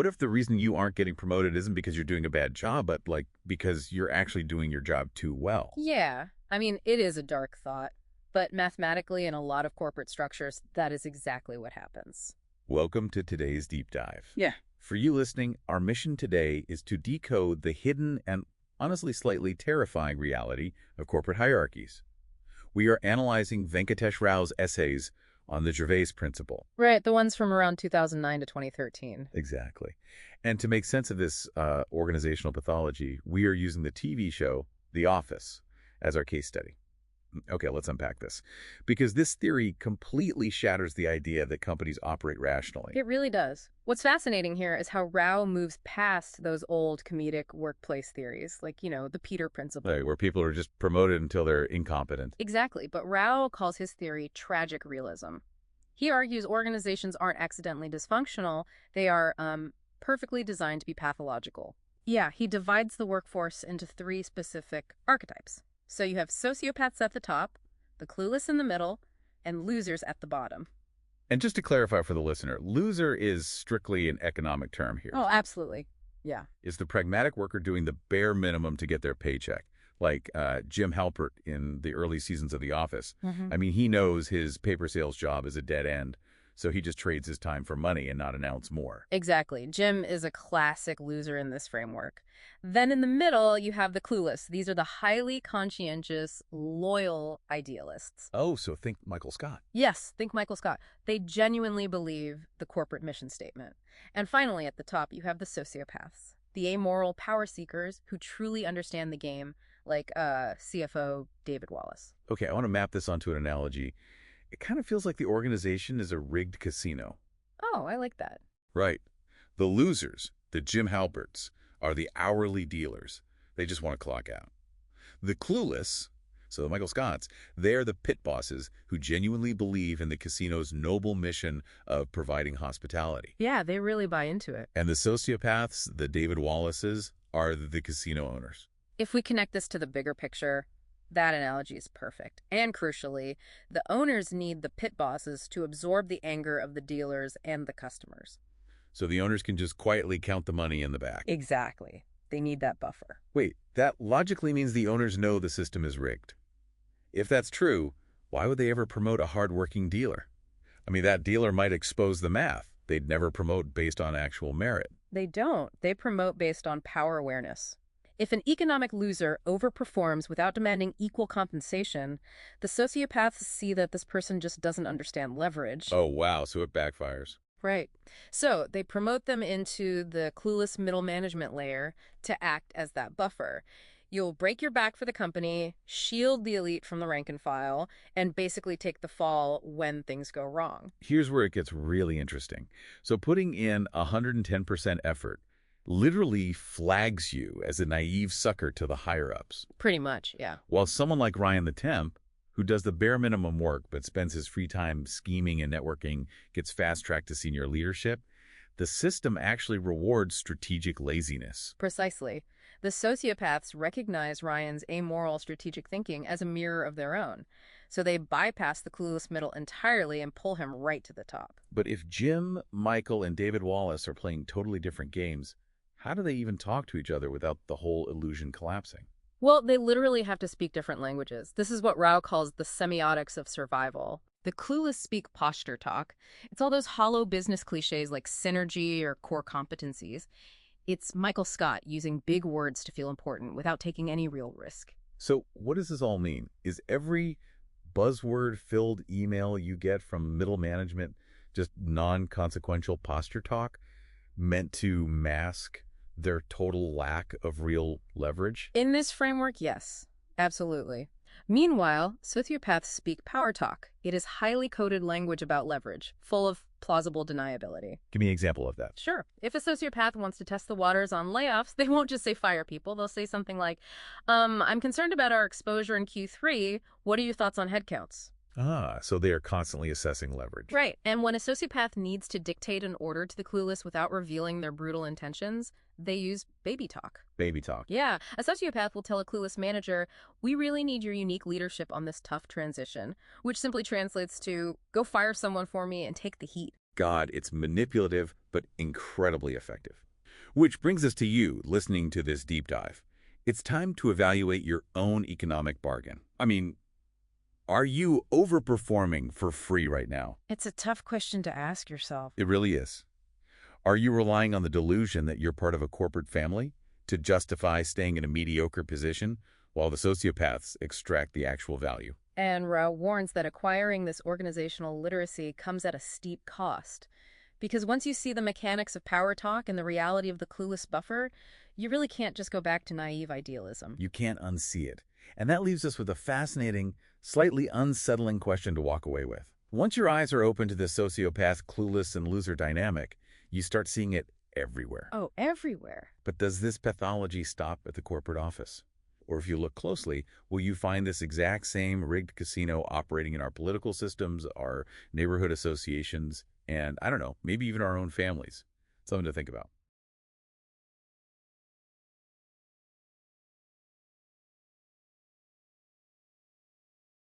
What if the reason you aren't getting promoted isn't because you're doing a bad job, but because you're actually doing your job too well? Yeah, I mean, it is a dark thought, but mathematically, in a lot of corporate structures, that is exactly what happens. Welcome to today's deep dive. Yeah. For you listening, our mission today is to decode the hidden and honestly slightly terrifying reality of corporate hierarchies. We are analyzing Venkatesh Rao's essays on the Gervais Principle. Right, the ones from around 2009 to 2013. Exactly. And to make sense of this organizational pathology, we are using the TV show The Office as our case study. Okay, let's unpack this. Because this theory completely shatters the idea that companies operate rationally. It really does. What's fascinating here is how Rao moves past those old comedic workplace theories, like, the Peter Principle. Right, where people are just promoted until they're incompetent. Exactly, but Rao calls his theory tragic realism. He argues organizations aren't accidentally dysfunctional, they are perfectly designed to be pathological. Yeah, he divides the workforce into three specific archetypes. So you have sociopaths at the top, the clueless in the middle, and losers at the bottom. And just to clarify for the listener, loser is strictly an economic term here. Oh, absolutely. Yeah. Is the pragmatic worker doing the bare minimum to get their paycheck? Like Jim Halpert in the early seasons of The Office. I mean, he knows his paper sales job is a dead end, so he just trades his time for money and not an ounce more. Exactly. Jim is a classic loser in this framework. Then in the middle, you have the clueless. These are the highly conscientious, loyal idealists. Oh, so think Michael Scott. Yes, think Michael Scott. They genuinely believe the corporate mission statement. And finally, at the top, you have the sociopaths, the amoral power seekers who truly understand the game, like CFO David Wallace. Okay, I want to map this onto an analogy. It kind of feels like the organization is a rigged casino. Oh, I like that. Right. The losers, the Jim Halperts, are the hourly dealers. They just want to clock out. The clueless, so the Michael Scotts, they're the pit bosses who genuinely believe in the casino's noble mission of providing hospitality. Yeah, they really buy into it. And the sociopaths, the David Wallaces, are the casino owners. If we connect this to the bigger picture, that analogy is perfect. And crucially, the owners need the pit bosses to absorb the anger of the dealers and the customers. So the owners can just quietly count the money in the back. Exactly. They need that buffer. Wait, that logically means the owners know the system is rigged. If that's true, why would they ever promote a hardworking dealer? I mean, that dealer might expose the math. They'd never promote based on actual merit. They don't. They promote based on power awareness. If an economic loser overperforms without demanding equal compensation, the sociopaths see that this person just doesn't understand leverage. Oh, wow, so it backfires. Right. So they promote them into the clueless middle management layer to act as that buffer. You'll break your back for the company, shield the elite from the rank and file, and basically take the fall when things go wrong. Here's where it gets really interesting. So putting in 110% effort literally flags you as a naive sucker to the higher-ups. Pretty much, yeah. While someone like Ryan the Temp, who does the bare minimum work but spends his free time scheming and networking, gets fast-tracked to senior leadership, the system actually rewards strategic laziness. Precisely. The sociopaths recognize Ryan's amoral strategic thinking as a mirror of their own. So they bypass the clueless middle entirely and pull him right to the top. But if Jim, Michael, and David Wallace are playing totally different games, how do they even talk to each other without the whole illusion collapsing? Well, they literally have to speak different languages. This is what Rao calls the semiotics of survival. The clueless speak posture talk. It's all those hollow business cliches like synergy or core competencies. It's Michael Scott using big words to feel important without taking any real risk. So what does this all mean? Is every buzzword-filled email you get from middle management just non-consequential posture talk meant to mask their total lack of real leverage? In this framework, yes, absolutely. Meanwhile, sociopaths speak power talk. It is highly coded language about leverage, full of plausible deniability. Give me an example of that. Sure. If a sociopath wants to test the waters on layoffs, they won't just say fire people. They'll say something like, I'm concerned about our exposure in Q3. What are your thoughts on headcounts? Ah, so they are constantly assessing leverage. Right. And when a sociopath needs to dictate an order to the clueless without revealing their brutal intentions, they use baby talk. Baby talk. Yeah. A sociopath will tell a clueless manager, we really need your unique leadership on this tough transition, which simply translates to, go fire someone for me and take the heat. God, it's manipulative, but incredibly effective. Which brings us to you, listening to this deep dive. It's time to evaluate your own economic bargain. I mean, are you overperforming for free right now? It's a tough question to ask yourself. It really is. Are you relying on the delusion that you're part of a corporate family to justify staying in a mediocre position while the sociopaths extract the actual value? And Rao warns that acquiring this organizational literacy comes at a steep cost. Because once you see the mechanics of power talk and the reality of the clueless buffer, you really can't just go back to naive idealism. You can't unsee it. And that leaves us with a fascinating, slightly unsettling question to walk away with. Once your eyes are open to the sociopath, clueless, and loser dynamic, you start seeing it everywhere. Oh, everywhere. But does this pathology stop at the corporate office? Or if you look closely, will you find this exact same rigged casino operating in our political systems, our neighborhood associations, and, I don't know, maybe even our own families? Something to think about.